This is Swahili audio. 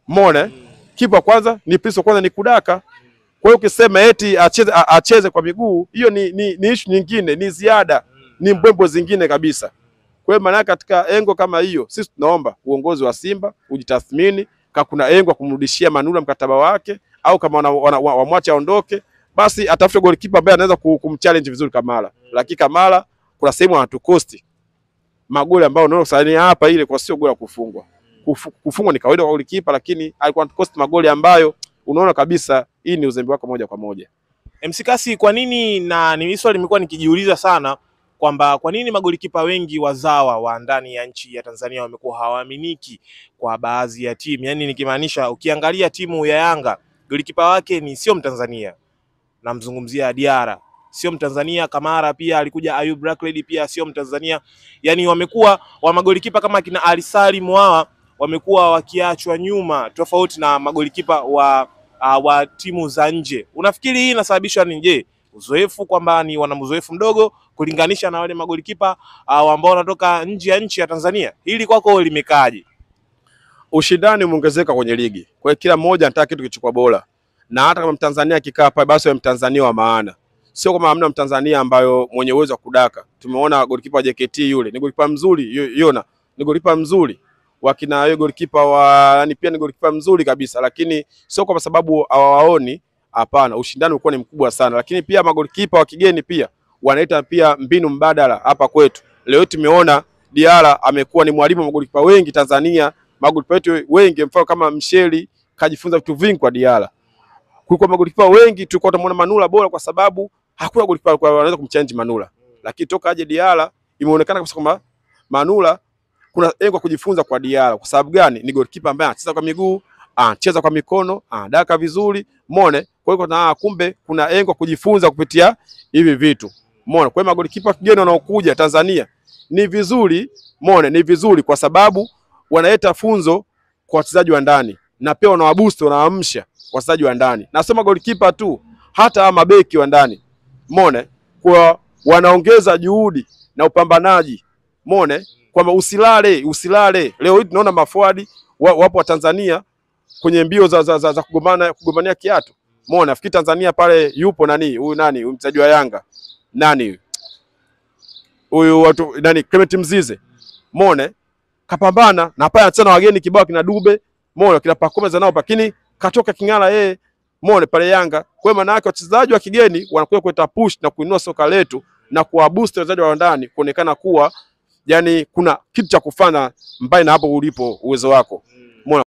Umeona? Kipa kwanza ni piso, kwanza ni kudaka. Kwa hiyo ukisema eti acheze kwa miguu, hiyo ni issue nyingine, ni ziada, ni mbwembo zingine kabisa. Kwa hiyo maana katika engo kama hiyo, sisi tunaomba uongozi wa Simba ujitathmini, kama kuna engo kumrudishia Manula mkataba wake, au kama wamwache aondoke, basi atafute goalkeeper ambaye anaweza kumchallenge vizuri Kamara. Lakini Kamara kuna sehemu anatukosti magoli ambayo unaona sasa hapa, ile kwa sio goli la kufungwa. Kufungwa ni kawaida kwa goalkeeper, lakini alikuwa anatukosti magoli ambayo unaona kabisa hii ni uzembe wake moja kwa moja. MC Kasi, kwa nini, na ni swali nimekuwa nikijiuliza sana, kwamba kwa nini magolikipa wengi wazawa wa ndani ya nchi ya Tanzania wamekuwa hawaaminiki kwa baadhi ya timu? Yaani nikimaanisha, ukiangalia timu ya Yanga golikipa wake ni sio Mtanzania, namzungumzia Diarra, sio Mtanzania. Kamara pia alikuja, Ayub Blackred pia sio Mtanzania. Yaani wamekuwa wa magolikipa kama kina Ali Salim wao wamekuwa wakiachwa nyuma, tofauti na magolikipa wa timu za nje. Unafikiri hii inasababishwa ni je, uzoefu, kwamba ni wana uzoefu mdogo kulinganisha na wale magolikipa ambao wanatoka nje ya nchi ya Tanzania? Hili kwako limekaaje? Ushindani umeongezeka kwenye ligi, kwa hiyo kila mmoja anataka kitu kichukua bora, na hata kama Mtanzania akikaa pale, basi awe Mtanzania wa maana, sio kama hamna Mtanzania ambayo mwenye uwezo wa kudaka. Tumeona golikipa wa JKT yule ni golikipa mzuri, Yona ni golikipa mzuri, wakina yule golikipa wa yani pia ni golikipa mzuri kabisa, lakini sio kwa sababu hawawaoni. Hapana, ushindani ulikuwa ni mkubwa sana. Lakini pia magolikipa wa kigeni pia wanaita pia mbinu mbadala hapa kwetu. Leo tumeona Diarra amekuwa ni mwalimu wa magolikipa wengi Tanzania. Magolikipa wetu wengi, mfano kama Msheli, kajifunza vitu vingi kwa Diarra. Kulikuwa magolikipa wengi tulikuwa tunamuona Manula bora kwa sababu hakuna golikipa anaweza kumchallenge Manula. Lakini toka aje Diarra imeonekana kabisa kwamba Manula kuna engo kujifunza kwa Diarra. Kwa sababu gani? Ni golikipa ambaye anacheza kwa miguu, anacheza kwa mikono, anadaka vizuri. Umeona? Kwa hiyo na kumbe kuna engo kujifunza kupitia hivi vitu. Umeona? Kwa hiyo magolikipa kigeni wanaokuja Tanzania ni vizuri, umeona, ni vizuri kwa sababu wanaleta funzo kwa wachezaji wa ndani, na pia wanawaboost, wanaamsha wachezaji wa ndani. Nasema golikipa tu, hata mabeki wa ndani. Umeona? Kwa wanaongeza juhudi na upambanaji. Umeona? Kwamba usilale. Leo hii tunaona mafuadi wapo wa Tanzania kwenye mbio za kugombania kiatu. Umeona? Nafikiri Tanzania pale yupo huyu mchezaji wa Yanga. Huyu watu Clement Mzize. Umeona? Kapambana na pale anacheza na wageni kibao kina Dube. Umeona? Kina Pacome za nao, lakini katoka king'ala yeye. Umeona pale Yanga. Kwa hiyo maana yake wachezaji wa kigeni wanakuja kuleta push na kuinua soka letu na kuwaboost wachezaji wa ndani kuonekana kuwa yani kuna kitu cha kufanya mbali na hapo ulipo uwezo wako.